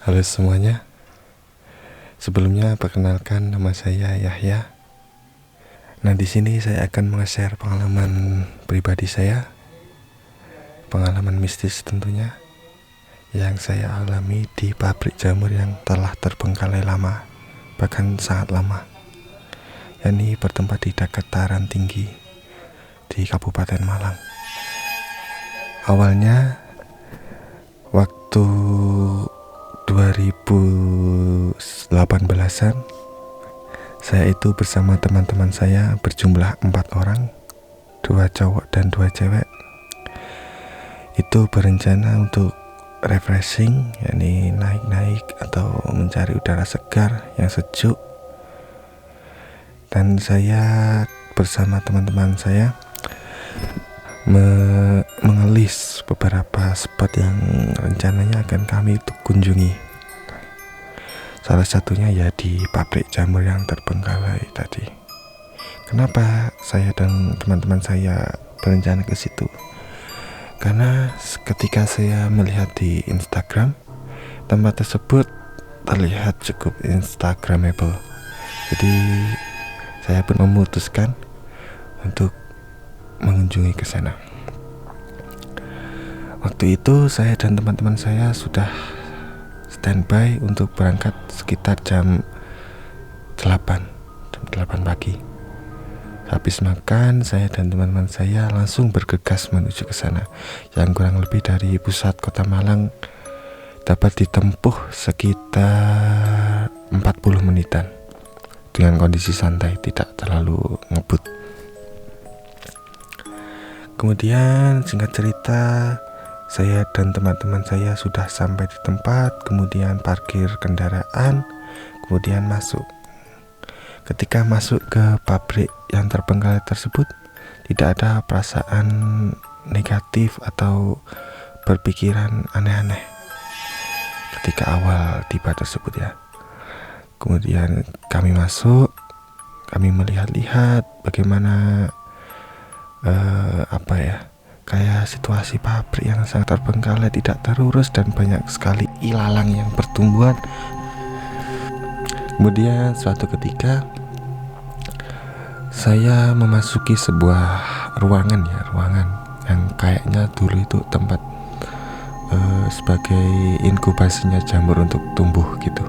Halo semuanya. Sebelumnya perkenalkan, nama saya Yahya. Nah, di sini saya akan meng-share pengalaman pribadi saya, pengalaman mistis tentunya, yang saya alami di pabrik jamur yang telah terbengkalai lama, bahkan sangat lama, yakni bertempat di dataran tinggi di Kabupaten Malang. Awalnya waktu 2018-an, saya itu bersama teman-teman saya berjumlah 4 orang, 2 cowok dan 2 cewek. Itu berencana untuk refreshing, yakni naik-naik atau mencari udara segar yang sejuk. Dan saya bersama teman-teman saya mengelis beberapa spot yang rencananya akan kami kunjungi. Salah satunya ya di pabrik jamur yang terbengkalai tadi. Kenapa saya dan teman-teman saya berencana ke situ? Karena ketika saya melihat di Instagram, tempat tersebut terlihat cukup instagramable. Jadi saya pun memutuskan untuk mengunjungi ke sana. Waktu itu saya dan teman-teman saya sudah standby untuk berangkat sekitar jam 8 pagi. Habis makan, saya dan teman-teman saya langsung bergegas menuju ke sana, yang kurang lebih dari pusat kota Malang dapat ditempuh sekitar 40 menitan dengan kondisi santai, tidak terlalu ngebut. Kemudian singkat cerita, saya dan teman-teman saya sudah sampai di tempat, kemudian parkir kendaraan, kemudian masuk. Ketika masuk ke pabrik yang terbengkalai tersebut, tidak ada perasaan negatif atau berpikiran aneh-aneh ketika awal tiba tersebut ya. Kemudian kami masuk, kami melihat-lihat bagaimana kayak situasi pabrik yang sangat terbengkalai, tidak terurus dan banyak sekali ilalang yang bertumbuhan. Kemudian suatu ketika saya memasuki sebuah ruangan yang kayaknya dulu itu tempat sebagai inkubasinya jamur untuk tumbuh gitu.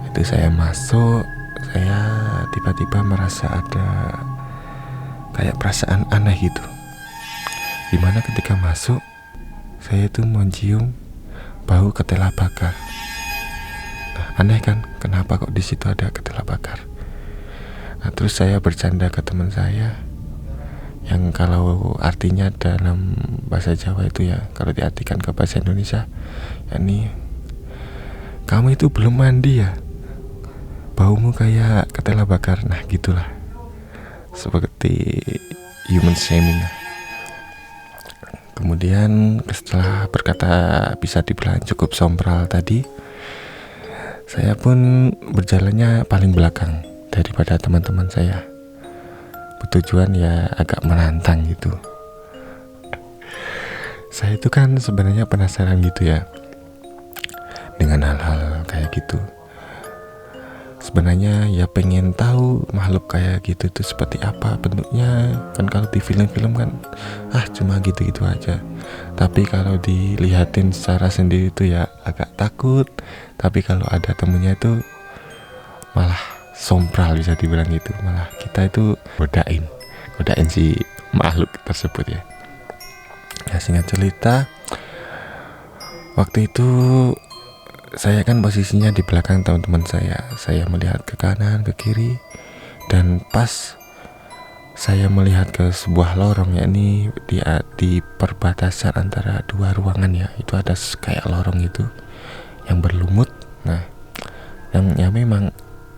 Itu saya masuk, saya tiba-tiba merasa ada kayak perasaan aneh gitu, dimana ketika masuk saya itu mencium bau ketela bakar. Nah, aneh kan, kenapa kok di situ ada ketela bakar? Nah, terus saya bercanda ke teman saya, yang kalau artinya dalam bahasa Jawa itu ya, kalau diartikan ke bahasa Indonesia, yakni kamu itu belum mandi ya, baumu kayak ketela bakar. Nah gitulah, seperti human shaming. Kemudian setelah berkata bisa dibilang cukup sompral tadi, saya pun berjalannya paling belakang daripada teman-teman saya, bertujuan ya agak menantang gitu. Saya itu kan sebenarnya penasaran gitu ya dengan hal-hal kayak gitu. Sebenarnya ya pengen tahu makhluk kayak gitu itu seperti apa bentuknya. Kan kalau di film-film kan cuma gitu-gitu aja. Tapi kalau dilihatin secara sendiri itu ya agak takut. Tapi kalau ada temennya itu malah sompral, bisa dibilang gitu. Malah kita itu godain si makhluk tersebut ya. Ya singkat cerita, waktu itu saya kan posisinya di belakang teman-teman saya. Saya melihat ke kanan, ke kiri, dan pas saya melihat ke sebuah lorong, yakni di perbatasan antara dua ruangan ya. Itu ada kayak lorong itu yang berlumut. Nah, yang memang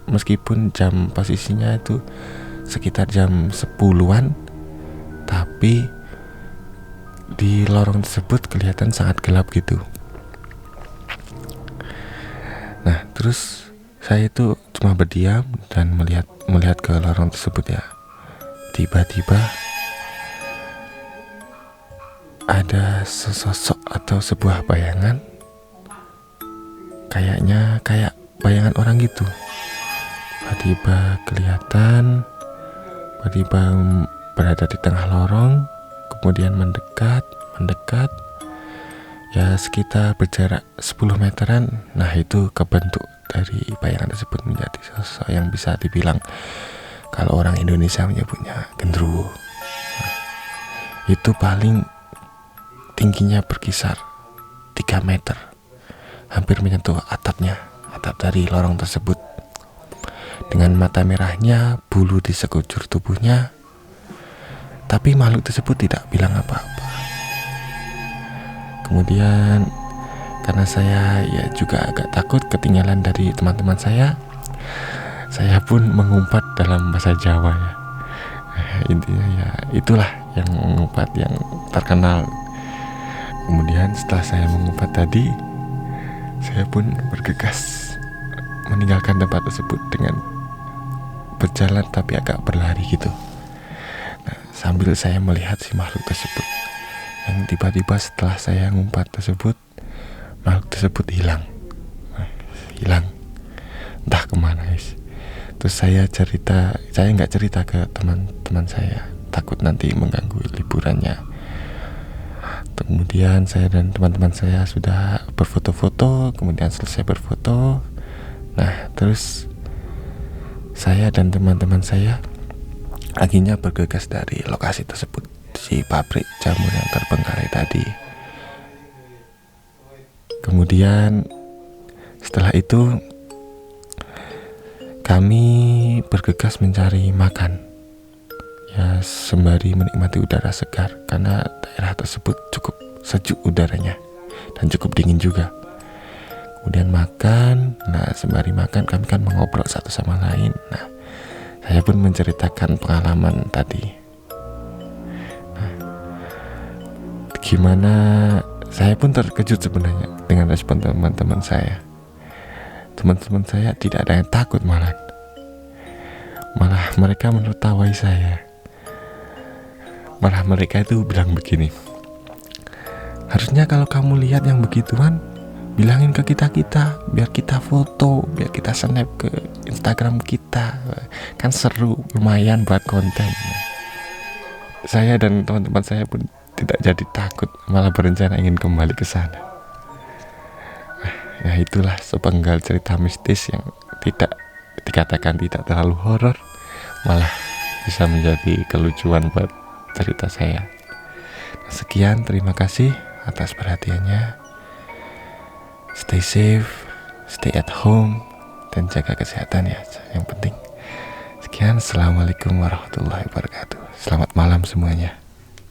meskipun jam posisinya itu sekitar jam 10-an, tapi di lorong tersebut kelihatan sangat gelap gitu. Nah, terus saya itu cuma berdiam dan melihat ke lorong tersebut ya. Tiba-tiba ada sesosok atau sebuah bayangan kayaknya kayak bayangan orang gitu. Tiba-tiba kelihatan, tiba-tiba berada di tengah lorong, kemudian mendekat, ya sekitar berjarak 10 meteran. Nah itu kebentuk dari bayangan tersebut menjadi sosok yang bisa dibilang kalau orang Indonesia menyebutnya genderuwo. Nah, itu paling tingginya berkisar 3 meter, hampir menyentuh atap dari lorong tersebut. Dengan mata merahnya, bulu di sekujur tubuhnya, tapi makhluk tersebut tidak bilang apa-apa. Kemudian karena saya ya juga agak takut ketinggalan dari teman-teman saya pun mengumpat dalam bahasa Jawa ya. Intinya ya itulah yang mengumpat yang terkenal. Kemudian setelah saya mengumpat tadi, saya pun bergegas meninggalkan tempat tersebut dengan berjalan tapi agak berlari gitu. Nah, sambil saya melihat si makhluk tersebut, yang tiba-tiba setelah saya ngumpat tersebut, makhluk tersebut hilang, entah kemana guys. Terus saya nggak cerita ke teman-teman saya, takut nanti mengganggu liburannya. Kemudian saya dan teman-teman saya sudah berfoto-foto, kemudian selesai berfoto. Nah terus saya dan teman-teman saya akhirnya bergegas dari lokasi tersebut, si pabrik jamur yang terbengkalai tadi. Kemudian setelah itu kami bergegas mencari makan, ya sembari menikmati udara segar karena daerah tersebut cukup sejuk udaranya dan cukup dingin juga. Kemudian makan, nah sembari makan kami kan mengobrol satu sama lain. Nah saya pun menceritakan pengalaman tadi. Nah, gimana saya pun terkejut sebenarnya dengan respon teman-teman saya. Teman-teman saya tidak ada yang takut, malah mereka menertawai saya. Malah mereka itu bilang begini, harusnya kalau kamu lihat yang begituan, bilangin ke kita biar kita foto, biar kita snap ke Instagram kita, kan seru, lumayan buat konten. Saya dan teman-teman saya pun tidak jadi takut, malah berencana ingin kembali ke sana. Ya itulah sepenggal cerita mistis yang tidak dikatakan tidak terlalu horor, malah bisa menjadi kelucuan buat cerita saya. Sekian, terima kasih atas perhatiannya. Stay safe, stay at home, dan jaga kesehatan ya, yang penting. Sekian, assalamualaikum warahmatullahi wabarakatuh. Selamat malam semuanya.